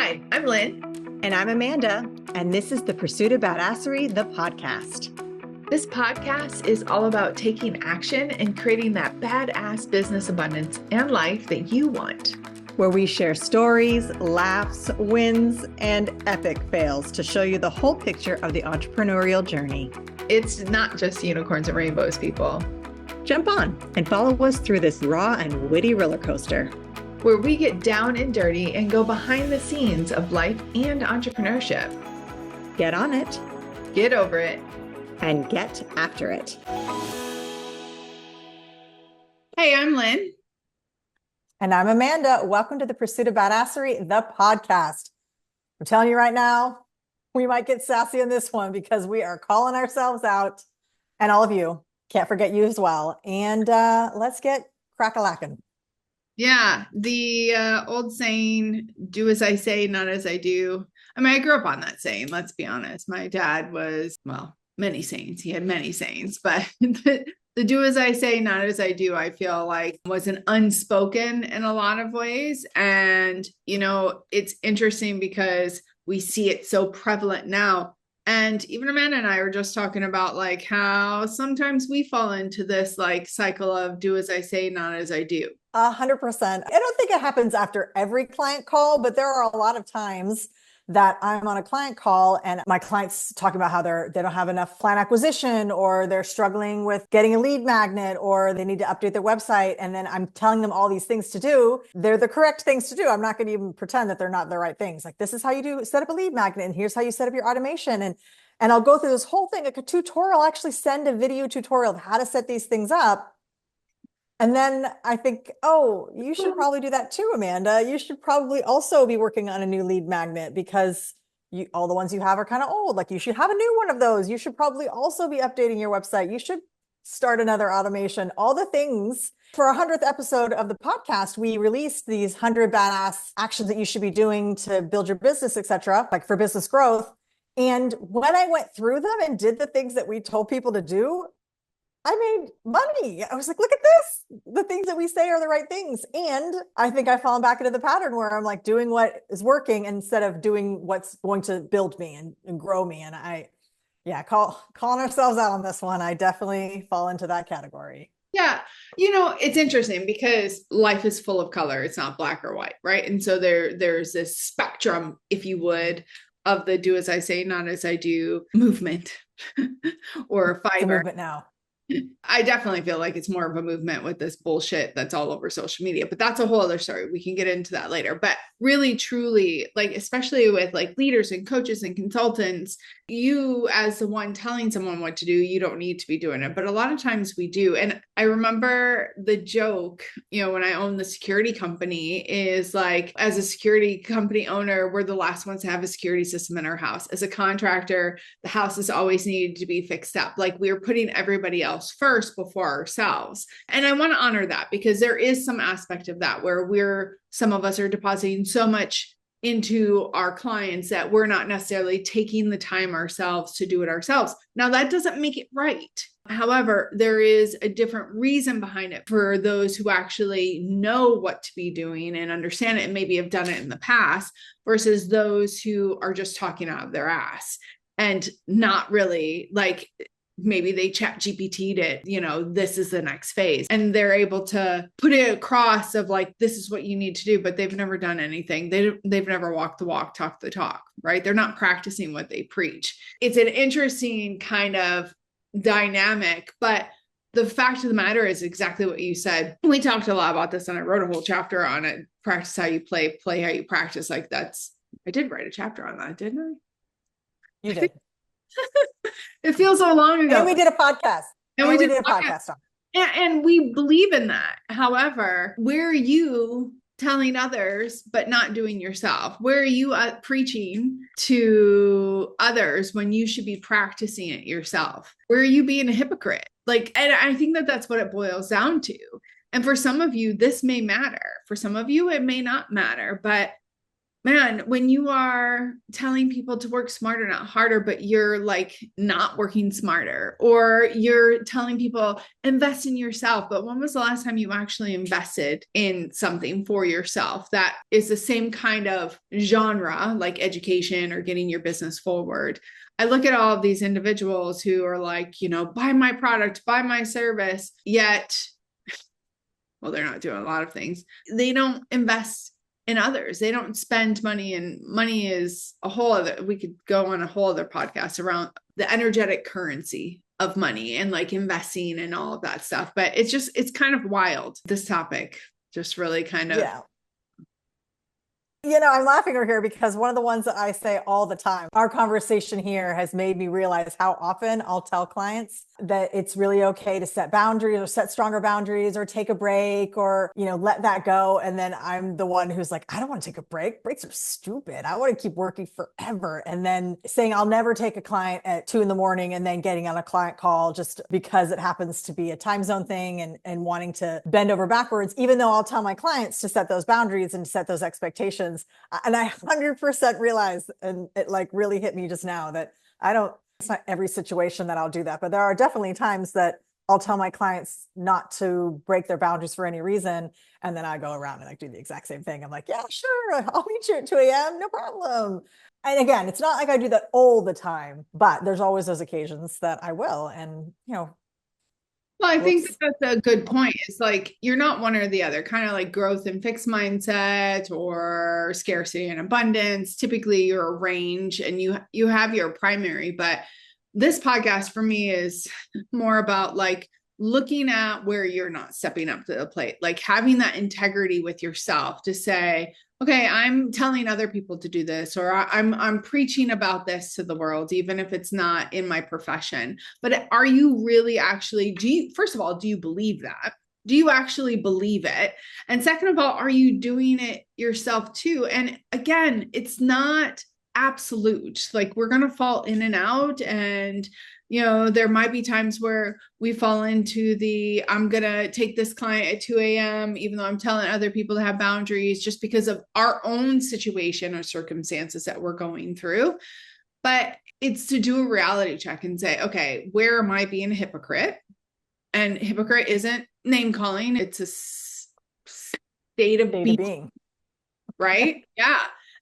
Hi, I'm Lynn. And I'm Amanda, and this is the Pursuit of Badasserie, the podcast. This podcast is all about taking action and creating that badass business abundance and life that you want. Where we share stories, laughs, wins, and epic fails to show you the whole picture of the entrepreneurial journey. It's not just unicorns and rainbows, people. Jump on and follow us through this raw and witty roller coaster, where we get down and dirty and go behind the scenes of life and entrepreneurship. Get on it, get over it, and get after it. Hey, I'm Lynn. And I'm Amanda. Welcome to the Pursuit of Badasserie, the podcast. I'm telling you right now, we might get sassy in this one because we are calling ourselves out, and all of you. Can't forget you as well. And let's get crack-a-lackin'. Yeah, the old saying, do as I say, not as I do. I mean, I grew up on that saying, let's be honest. My dad was, well, many sayings. He had many sayings, but the do as I say, not as I do, I feel like was an unspoken in a lot of ways. And, you know, it's interesting because we see it so prevalent now. And even Amanda and I were just talking about like how sometimes we fall into this like cycle of do as I say, not as I do. 100%. I don't think it happens after every client call, but there are a lot of times that I'm on a client call and my client's talking about how they don't have enough client acquisition, or they're struggling with getting a lead magnet, or they need to update their website. And then I'm telling them all these things to do. They're the correct things to do. I'm not going to even pretend that they're not the right things. Like, this is how you do set up a lead magnet, and here's how you set up your automation. And I'll go through this whole thing, like a tutorial. I'll actually send a video tutorial of how to set these things up. And then I think, oh, you should probably do that too, Amanda. You should probably also be working on a new lead magnet because all the ones you have are kind of old. Like, you should have a new one of those. You should probably also be updating your website. You should start another automation, all the things. For our 100th episode of the podcast, we released these 100 badass actions that you should be doing to build your business, etc., like for business growth. And when I went through them and did the things that we told people to do, I made money. I was like, look at this. The things that we say are the right things. And I think I've fallen back into the pattern where I'm like doing what is working instead of doing what's going to build me and grow me. And calling ourselves out on this one, I definitely fall into that category. Yeah. You know, it's interesting because life is full of color. It's not black or white, right? And so there's this spectrum, if you would, of the do as I say, not as I do movement or fiber. It's a movement now. I definitely feel like it's more of a movement with this bullshit that's all over social media, but that's a whole other story. We can get into that later. But really, truly, like, especially with like leaders and coaches and consultants, you as the one telling someone what to do, you don't need to be doing it. But a lot of times we do. And I remember the joke, you know, when I owned the security company is like, as a security company owner, we're the last ones to have a security system in our house. As a contractor, the house is always needed to be fixed up. Like, we're putting everybody else first before ourselves. And I want to honor that because there is some aspect of that where some of us are depositing so much into our clients that we're not necessarily taking the time ourselves to do it ourselves. Now, that doesn't make it right. However, there is a different reason behind it for those who actually know what to be doing and understand it and maybe have done it in the past versus those who are just talking out of their ass and not really like, maybe they chat GPT'd it, you know, this is the next phase. And they're able to put it across of like, this is what you need to do, but they've never done anything. They've never walked the walk, talked the talk, right? They're not practicing what they preach. It's an interesting kind of dynamic, but the fact of the matter is exactly what you said. We talked a lot about this and I wrote a whole chapter on it. Practice how you play how you practice. Like I did write a chapter on that, didn't I? You did. It feels so long ago. And we did a podcast. And we did a podcast on it. And we believe in that. However, where are you telling others, but not doing yourself? Where are you preaching to others when you should be practicing it yourself? Where are you being a hypocrite? Like, and I think that that's what it boils down to. And for some of you, this may matter. For some of you, it may not matter, but man, when you are telling people to work smarter, not harder, but you're like not working smarter, or you're telling people invest in yourself, but when was the last time you actually invested in something for yourself that is the same kind of genre, like education or getting your business forward? I look at all of these individuals who are like, buy my product, buy my service, yet, well, they're not doing a lot of things. They don't invest in others. They don't spend money, and money is a whole other, we could go on a whole other podcast around the energetic currency of money and like investing and all of that stuff. But it's kind of wild. This topic just really kind of, Yeah. I'm laughing over here because one of the ones that I say all the time, our conversation here has made me realize how often I'll tell clients that it's really okay to set boundaries or set stronger boundaries or take a break or, let that go. And then I'm the one who's like, I don't want to take a break. Breaks are stupid. I want to keep working forever. And then saying I'll never take a client at 2 a.m. and then getting on a client call just because it happens to be a time zone thing and wanting to bend over backwards, even though I'll tell my clients to set those boundaries and set those expectations. And I 100% realize, and it like really hit me just now that it's not every situation that I'll do that, but there are definitely times that I'll tell my clients not to break their boundaries for any reason. And then I go around and I do the exact same thing. I'm like, yeah, sure. I'll meet you at 2 a.m. No problem. And again, it's not like I do that all the time, but there's always those occasions that I will. And, well, I think whoops. that's a good point. It's like you're not one or the other, kind of like growth and fixed mindset or scarcity and abundance. Typically, you're a range and you have your primary, but this podcast for me is more about like looking at where you're not stepping up to the plate, like having that integrity with yourself to say, okay, I'm telling other people to do this, or I'm preaching about this to the world, even if it's not in my profession. But are you really actually, first of all, do you believe that? Do you actually believe it? And second of all, are you doing it yourself too? And again, it's not absolute. Like we're going to fall in and out, and there might be times where we fall into the I'm going to take this client at 2 a.m., even though I'm telling other people to have boundaries just because of our own situation or circumstances that we're going through. But it's to do a reality check and say, okay, where am I being a hypocrite? And hypocrite isn't name calling, it's a state of being, right? Yeah.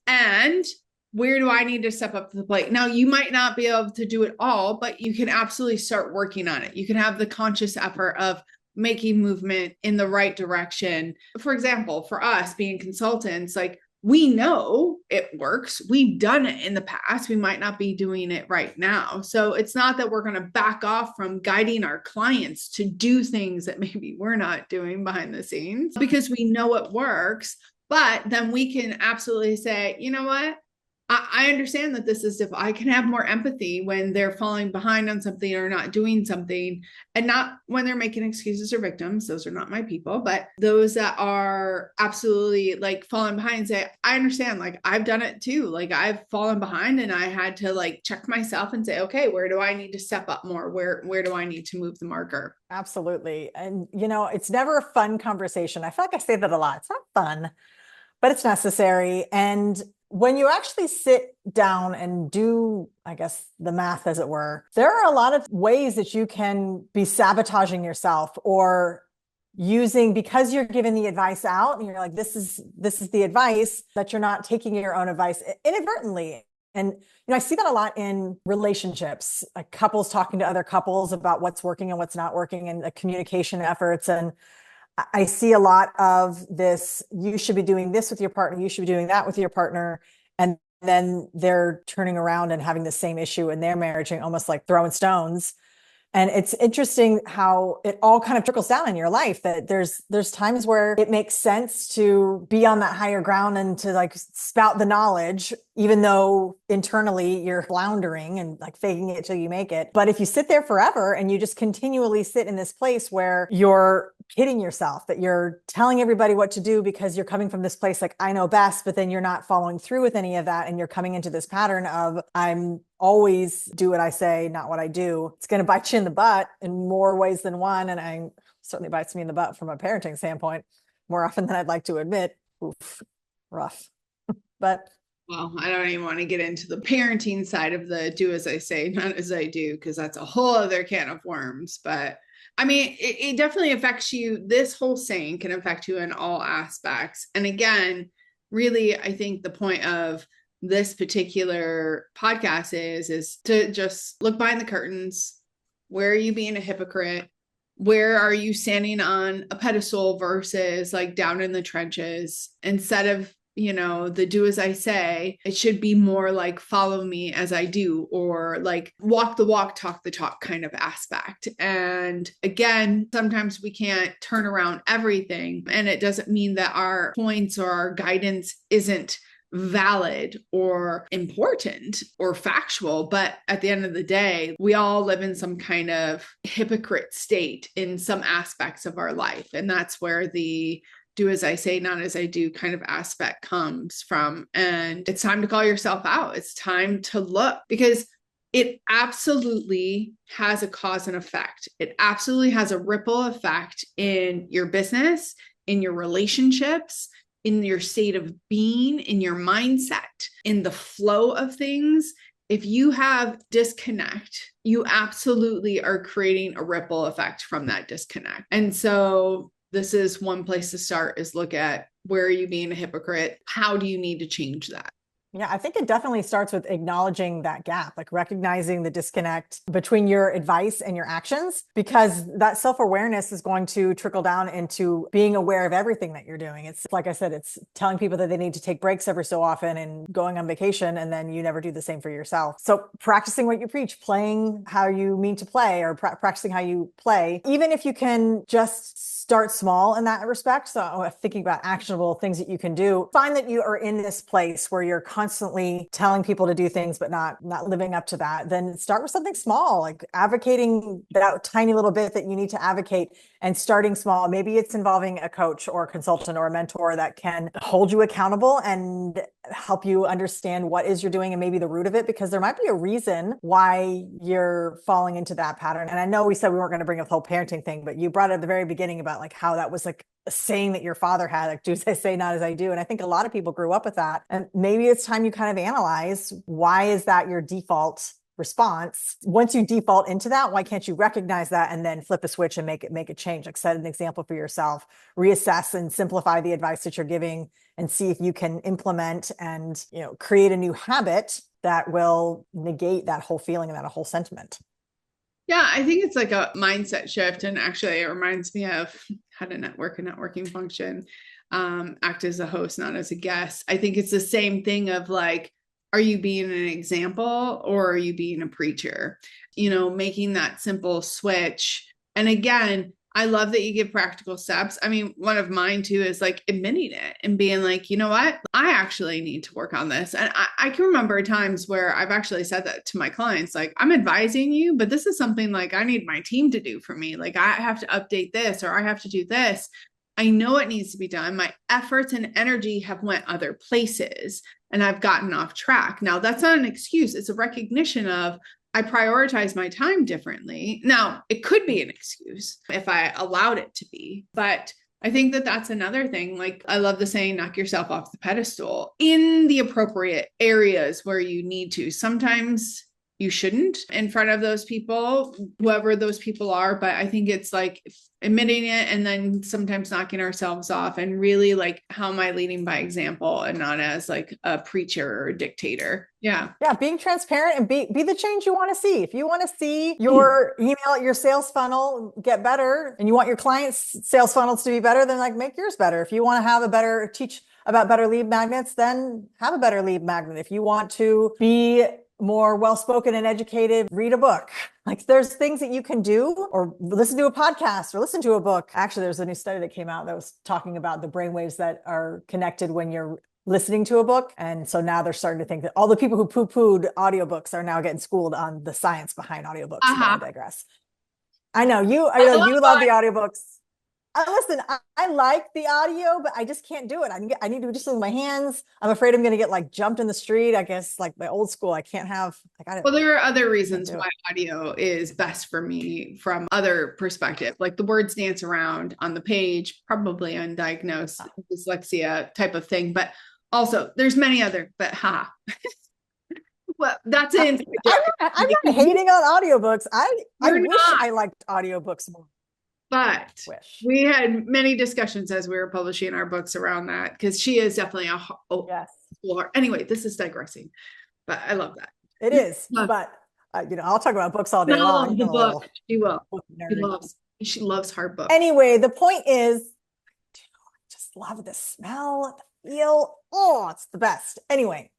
And where do I need to step up to the plate? Now, you might not be able to do it all, but you can absolutely start working on it. You can have the conscious effort of making movement in the right direction. For example, for us being consultants, like we know it works. We've done it in the past. We might not be doing it right now. So it's not that we're going to back off from guiding our clients to do things that maybe we're not doing behind the scenes because we know it works. But then we can absolutely say, you know what? I understand that this is if I can have more empathy when they're falling behind on something or not doing something, and not when they're making excuses or victims. Those are not my people, but those that are absolutely like falling behind and say, I understand, like I've done it too. Like I've fallen behind and I had to like check myself and say, okay, where do I need to step up more? Where do I need to move the marker? Absolutely. And, it's never a fun conversation. I feel like I say that a lot. It's not fun, but it's necessary. And when you actually sit down and do, I guess, the math, as it were, there are a lot of ways that you can be sabotaging yourself or using, because you're giving the advice out and you're like, this is the advice, that you're not taking your own advice inadvertently. And, I see that a lot in relationships, like couples talking to other couples about what's working and what's not working, and the communication efforts. And I see a lot of this, you should be doing this with your partner, you should be doing that with your partner. And then they're turning around and having the same issue in their marriage and almost like throwing stones. And it's interesting how it all kind of trickles down in your life, that there's times where it makes sense to be on that higher ground and to like spout the knowledge, even though internally you're floundering and like faking it till you make it. But if you sit there forever and you just continually sit in this place where you're kidding yourself, that you're telling everybody what to do because you're coming from this place like I know best, but then you're not following through with any of that, and you're coming into this pattern of I'm always do what I say, not what I do. It's going to bite you in the butt in more ways than one. And I certainly bites me in the butt from a parenting standpoint more often than I'd like to admit. Oof, rough. but well, I don't even want to get into the parenting side of the do as I say, not as I do, because that's a whole other can of worms. But I mean, it definitely affects you. This whole saying can affect you in all aspects. And again, really, I think the point of this particular podcast is to just look behind the curtains. Where are you being a hypocrite? Where are you standing on a pedestal versus like down in the trenches? Instead of, the do as I say, it should be more like follow me as I do, or like walk the walk, talk the talk kind of aspect. And again, sometimes we can't turn around everything. And it doesn't mean that our points or our guidance isn't valid or important or factual, but at the end of the day, we all live in some kind of hypocrite state in some aspects of our life. And that's where the do as I say, not as I do kind of aspect comes from. And it's time to call yourself out. It's time to look, because it absolutely has a cause and effect. It absolutely has a ripple effect in your business, in your relationships, in your state of being, in your mindset, in the flow of things. If you have disconnect, you absolutely are creating a ripple effect from that disconnect. And so this is one place to start, is look at, where are you being a hypocrite? How do you need to change that? yeah, I think it definitely starts with acknowledging that gap, like recognizing the disconnect between your advice and your actions, because that self-awareness is going to trickle down into being aware of everything that you're doing. It's like I said, it's telling people that they need to take breaks every so often and going on vacation, and then you never do the same for yourself. So practicing what you preach, playing how you mean to play, or practicing how you play, even if you can just start small in that respect. So thinking about actionable things that you can do, find that you are in this place where you're constantly telling people to do things, but not living up to that. Then start with something small, like advocating that tiny little bit that you need to advocate, and starting small. Maybe it's involving a coach or a consultant or a mentor that can hold you accountable and help you understand what is you're doing and maybe the root of it, because there might be a reason why you're falling into that pattern. And I know we said we weren't going to bring up the whole parenting thing, but you brought it at the very beginning about like how that was like a saying that your father had, like, do as I say, not as I do. And I think a lot of people grew up with that. And maybe it's time you kind of analyze, why is that your default response? Once you default into that, why can't you recognize that and then flip a switch and make it change? Like, set an example for yourself, reassess and simplify the advice that you're giving, and see if you can implement and, create a new habit that will negate that whole feeling and that whole sentiment. Yeah, I think it's like a mindset shift. And actually, it reminds me of how to network, a networking function, act as a host, not as a guest. I think it's the same thing of like, are you being an example or are you being a preacher? Making that simple switch. And again, I love that you give practical steps. I mean, one of mine too is like admitting it and being like, you know what? I actually need to work on this. And I can remember times where I've actually said that to my clients, like, I'm advising you, but this is something like I need my team to do for me. Like, I have to update this, or I have to do this. I know it needs to be done. My efforts and energy have went other places and I've gotten off track. Now, that's not an excuse. It's a recognition of, I prioritize my time differently. Now, it could be an excuse if I allowed it to be, but I think that that's another thing. Like, I love the saying, knock yourself off the pedestal in the appropriate areas where you need to. Sometimes you shouldn't in front of those people, whoever those people are. But I think it's like admitting it and then sometimes knocking ourselves off and really like, how am I leading by example and not as like a preacher or a dictator? Yeah. Yeah. Being transparent and be the change you want to see. If you want to see your email, your sales funnel get better, and you want your clients' sales funnels to be better, then like make yours better. If you want to have teach about better lead magnets, then have a better lead magnet. If you want to be more well-spoken and educated, read a book. Like, there's things that you can do, or listen to a podcast, or listen to a book. Actually, there's a new study that came out that was talking about the brainwaves that are connected when you're listening to a book. And so now they're starting to think that all the people who poo-pooed audiobooks are now getting schooled on the science behind audiobooks. But I digress. I know you love the audiobooks. Listen, I like the audio, but I just can't do it. I need to do something with my hands. I'm afraid I'm going to get like jumped in the street. I guess like my old school, I can't have. Well, there are other reasons why audio is best for me from other perspective. Like, the words dance around on the page, probably undiagnosed dyslexia type of thing. But Also, there's many other, but well, that's it. I'm not hating on audiobooks. I wish not. I liked audiobooks more. But Wish. we had many discussions as we were publishing our books around that, because she is definitely Yes. Anyway, this is digressing, but I love that. It is, but I'll talk about books all day long. The book. She will. She loves hard books. Anyway, the point is, I just love the smell, the feel. Oh, it's the best. Anyway,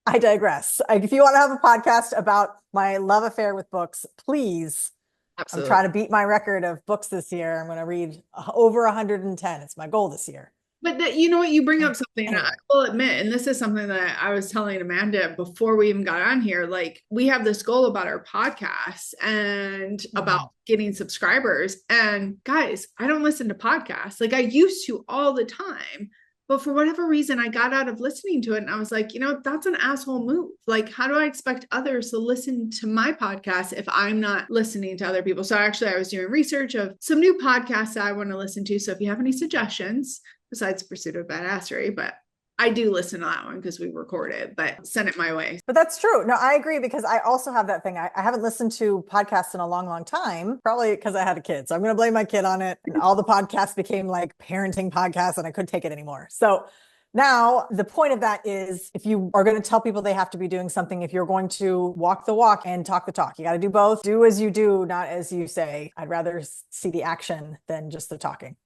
I digress. If you want to have a podcast about my love affair with books, please. Absolutely. I'm trying to beat my record of books this year. I'm going to read over 110. It's my goal this year. But you know what? You bring up something I will admit, and this is something that I was telling Amanda before we even got on here. Like, we have this goal about our podcast and about getting subscribers. And guys, I don't listen to podcasts. Like, I used to all the time. But for whatever reason, I got out of listening to it. And I was like, that's an asshole move. Like, how do I expect others to listen to my podcast if I'm not listening to other people? So actually, I was doing research of some new podcasts that I want to listen to. So if you have any suggestions, besides Pursuit of Badasserie, but I do listen to that one because we record it, but send it my way. But that's true. No, I agree, because I also have that thing. I haven't listened to podcasts in a long, long time, probably because I had a kid. So I'm going to blame my kid on it. And all the podcasts became like parenting podcasts and I couldn't take it anymore. So now the point of that is, if you are going to tell people they have to be doing something, if you're going to walk the walk and talk the talk, you got to do both. Do as you do, not as you say. I'd rather see the action than just the talking.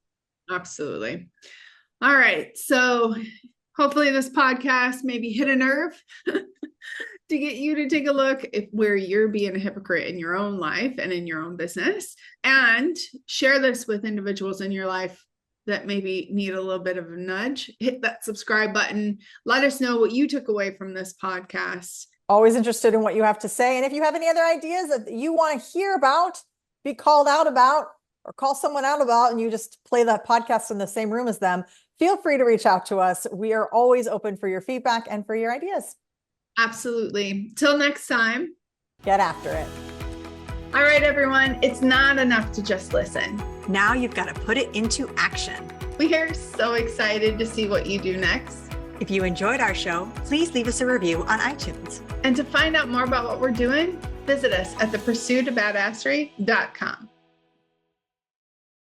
Absolutely. All right. So hopefully this podcast maybe hit a nerve to get you to take a look at where you're being a hypocrite in your own life and in your own business, and share this with individuals in your life that maybe need a little bit of a nudge. Hit that subscribe button. Let us know what you took away from this podcast. Always interested in what you have to say. And if you have any other ideas that you want to hear about, be called out about, or call someone out about, and you just play that podcast in the same room as them, feel free to reach out to us. We are always open for your feedback and for your ideas. Absolutely. Till next time. Get after it. All right, everyone. It's not enough to just listen. Now you've got to put it into action. We are so excited to see what you do next. If you enjoyed our show, please leave us a review on iTunes. And to find out more about what we're doing, visit us at thepursuitofbadasserie.com.